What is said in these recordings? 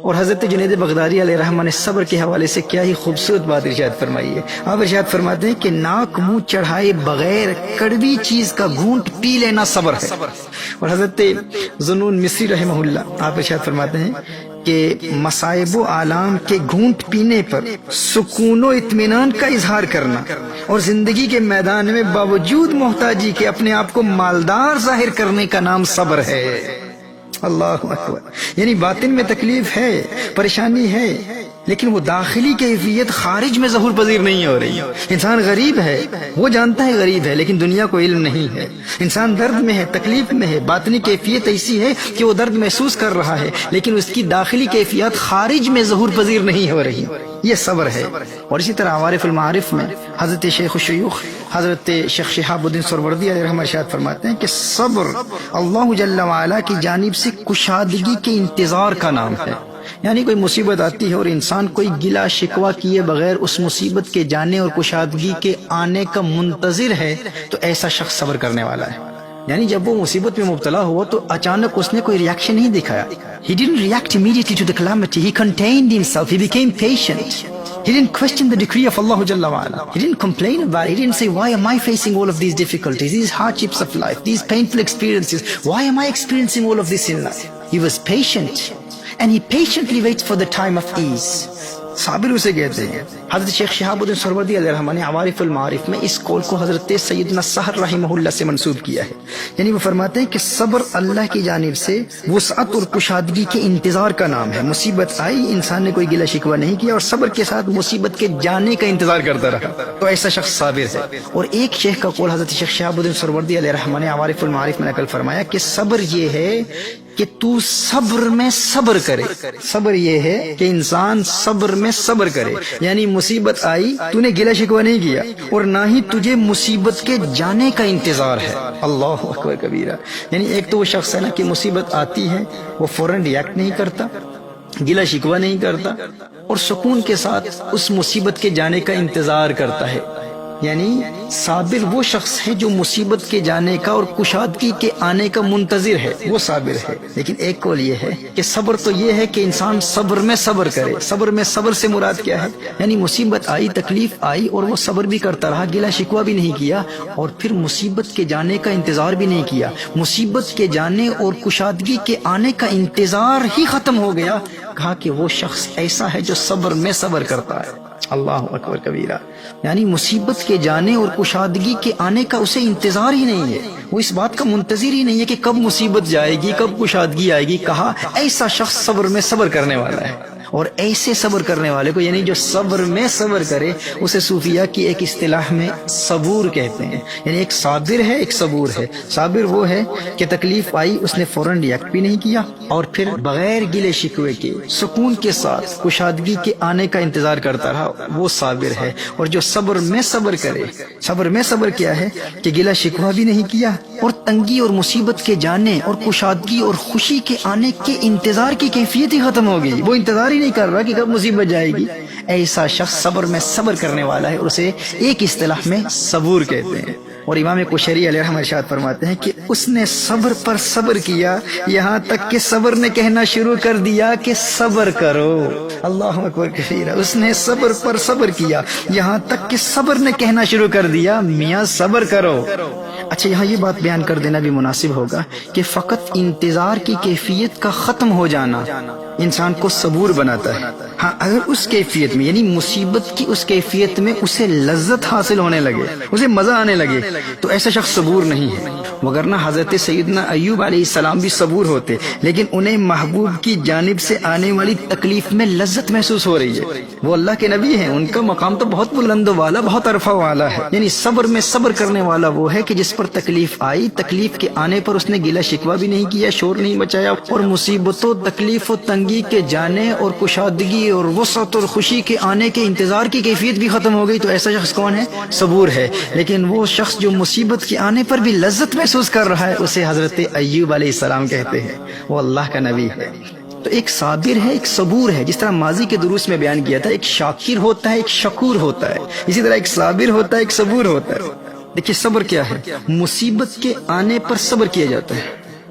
اور حضرت جنید بغدادی علیہ رحمہ نے صبر کے حوالے سے کیا ہی خوبصورت بات ارشاد فرمائی ہے۔ آپ ارشاد فرماتے ہیں کہ ناک منہ چڑھائے بغیر کڑوی چیز کا گھونٹ پی لینا صبر ہے۔ اور حضرت ذوالنون مصری رحمہ اللہ آپ ارشاد فرماتے ہیں کہ مصائب و آلام کے گھونٹ پینے پر سکون و اطمینان کا اظہار کرنا اور زندگی کے میدان میں باوجود محتاجی کے اپنے آپ کو مالدار ظاہر کرنے کا نام صبر ہے۔ اللہ اکبر، یعنی باطن میں تکلیف ہے، پریشانی ہے، لیکن وہ داخلی کیفیت خارج میں ظہور پذیر نہیں ہو رہی۔ انسان غریب ہے، وہ جانتا ہے غریب ہے، لیکن دنیا کو علم نہیں ہے۔ انسان درد میں ہے، تکلیف میں ہے، باطنی کیفیت ایسی ہے کہ وہ درد محسوس کر رہا ہے، لیکن اس کی داخلی کیفیت خارج میں ظہور پذیر نہیں ہو رہی۔ یہ صبر ہے۔ اور اسی طرح عوارف المعارف میں حضرت شیخ الشیوخ حضرت شیخ شہاب الدین سہروردی علیہ رحمہ ارشاد فرماتے ہیں کہ صبر اللہ جل وعلا کی جانب سے کشادگی کے انتظار کا نام ہے۔ یعنی کوئی مصیبت آتی ہے اور انسان کوئی گلا شکوہ کیے بغیر اس مصیبت کے جانے اور کشادگی کے آنے کا منتظر ہے تو ایسا شخص صبر کرنے والا ہے۔ یعنی جب وہ مصیبت میں مبتلا ہوا تو اچانک اس نے کوئی ریاکشن نہیں دکھایا۔ He didn't react immediately to the calamity. He contained himself. He became patient. He didn't question the decree of Allah Jalla wa'ala. He didn't complain about it. He didn't say, why am I facing all of these difficulties, these hardships of life, these painful experiences? Why am I experiencing all of this in life? He was patient. And he patiently waits for the time of ease. صابر اسے کہتے ہیں۔ حضرت شیخ شہاب الدین سہروردی علیہ رحمہ نے عوارف المعارف میں اس قول کو حضرت سیدنا سحر رحمہ اللہ سے منسوب کیا ہے۔ یعنی وہ فرماتے ہیں کہ صبر اللہ کی جانب سے وسعت اور کشادگی کے انتظار کا نام ہے۔ مصیبت آئی، انسان نے کوئی گلہ شکوہ نہیں کیا اور صبر کے ساتھ مصیبت کے جانے کا انتظار کرتا رہا تو ایسا شخص صابر ہے۔ اور ایک شیخ کا قول حضرت شیخ شہاب الدین سہروردی علیہ رحمہ نے عوارف المعارف میں نقل فرمایا کہ صبر یہ ہے کہ تو صبر میں صبر کرے۔ صبر یہ ہے کہ انسان صبر میں صبر کرے، یعنی مصیبت آئی، تو نے گلہ شکوہ نہیں کیا اور نہ ہی تجھے مصیبت کے جانے کا انتظار ہے۔ اللہ اکبر کبیرہ۔ یعنی ایک تو وہ شخص ہے نا کہ مصیبت آتی ہے وہ فوراً ریاکٹ نہیں کرتا، گلہ شکوہ نہیں کرتا اور سکون کے ساتھ اس مصیبت کے جانے کا انتظار کرتا ہے۔ یعنی صابر وہ شخص ہے جو مصیبت کے جانے کا اور کشادگی کے آنے کا منتظر ہے، وہ صابر ہے۔ لیکن ایک قول یہ ہے کہ صبر تو یہ ہے کہ انسان صبر میں صبر کرے۔ صبر میں صبر سے مراد کیا ہے؟ یعنی مصیبت آئی، تکلیف آئی اور وہ صبر بھی کرتا رہا، گلہ شکوہ بھی نہیں کیا اور پھر مصیبت کے جانے کا انتظار بھی نہیں کیا۔ مصیبت کے جانے اور کشادگی کے آنے کا انتظار ہی ختم ہو گیا، کہا کہ وہ شخص ایسا ہے جو صبر میں صبر کرتا ہے۔ اللہ اکبر کبیرہ۔ یعنی مصیبت کے جانے اور کشادگی کے آنے کا اسے انتظار ہی نہیں ہے، وہ اس بات کا منتظر ہی نہیں ہے کہ کب مصیبت جائے گی، کب کشادگی آئے گی۔ کہا ایسا شخص صبر میں صبر کرنے والا ہے۔ اور ایسے صبر کرنے والے کو، یعنی جو صبر میں صبر کرے، اسے صوفیہ کی ایک اصطلاح میں صبور کہتے ہیں۔ یعنی ایک صابر ہے، ایک صبور ہے۔ صابر وہ ہے کہ تکلیف آئی، اس نے فوراً ریاکٹ بھی نہیں کیا اور پھر بغیر گلے شکوے کے سکون کے ساتھ کشادگی کے آنے کا انتظار کرتا رہا، وہ صابر ہے۔ اور جو صبر میں صبر کرے، صبر میں صبر کیا ہے کہ گلہ شکوہ بھی نہیں کیا اور تنگی اور مصیبت کے جانے اور کشادگی اور خوشی کے آنے کے انتظار کی کیفیت ہی ختم ہو گئی، وہ انتظار ہی نہیں کر رہا کہ کب مصیبت جائے گی۔ ایسا شخص صبر میں صبر کرنے والا ہے اور اسے ایک اصطلاح میں صبور کہتے ہیں۔ اور امام قشیری علیہ رحمہ ارشاد فرماتے ہیں کہ اس نے صبر پر صبر کیا یہاں تک کہ صبر نے کہنا شروع کر دیا کہ صبر کرو۔ اللہ اکبر کبیرہ۔ اس نے صبر پر صبر کیا یہاں تک کہ صبر نے کہنا شروع کر دیا میاں صبر کرو۔ اچھا، یہاں یہ بات بیان کر دینا بھی مناسب ہوگا کہ فقط انتظار کی کیفیت کا ختم ہو جانا انسان کو صبور بناتا ہے۔ ہاں، اگر اس کیفیت میں، یعنی مصیبت کی اس کیفیت میں اسے لذت حاصل ہونے لگے، اسے مزہ آنے لگے تو ایسا شخص صبور نہیں ہے۔ وگرنہ حضرت سیدنا ایوب علیہ السلام بھی صبور ہوتے، لیکن انہیں محبوب کی جانب سے آنے والی تکلیف میں لذت محسوس ہو رہی ہے۔ وہ اللہ کے نبی ہیں، ان کا مقام تو بہت بلند والا، بہت عرفہ والا ہے۔ یعنی صبر میں صبر کرنے والا وہ ہے کہ جس پر تکلیف آئی، تکلیف کے آنے پر اس نے گلہ شکوہ بھی نہیں کیا، شور نہیں مچایا اور مصیبتوں، تکلیف و تنگی کے جانے اور کشادگی اور وسعت اور خوشی کے آنے کے انتظار کی کیفیت بھی ختم ہو گئی تو ایسا شخص کون ہے؟ صبور ہے۔ لیکن وہ شخص جو مصیبت کے آنے پر بھی لذت محسوس کر رہا ہے اسے حضرت ایوب علیہ السلام کہتے ہیں، وہ اللہ کا نبی ہے۔ تو ایک صابر ہے، ایک صبور ہے۔ جس طرح ماضی کے دروس میں بیان کیا تھا، ایک شاکر ہوتا ہے، ایک شکور ہوتا ہے، اسی طرح ایک صابر ہوتا ہے، ایک صبور ہوتا ہے۔ دیکھیے صبر کیا ہے؟ مصیبت کے آنے پر صبر کیا جاتا ہے،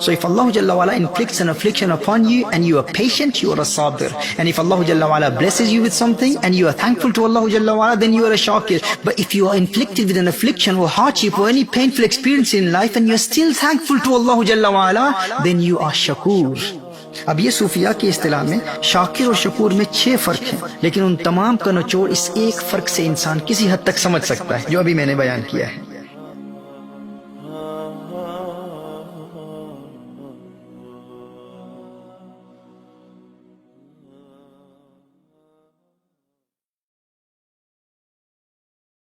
So if Allah Jalla wa'ala inflicts an affliction upon you and you are patient, you are a sabir. And if Allah Jalla wa'ala blesses you with something and you are thankful to Allah Jalla wa'ala, then you are a shakir. But if you are inflicted with an affliction or hardship or any painful experience in life and you are still thankful to Allah Jalla wa'ala, then you are shakur. اب یہ صوفیہ کی اصطلاح میں شاکر اور شکور میں 6 فرق ہیں، لیکن ان تمام کا نچوڑ اس ایک فرق سے انسان کسی حد تک سمجھ سکتا ہے جو ابھی میں نے بیان کیا ہے۔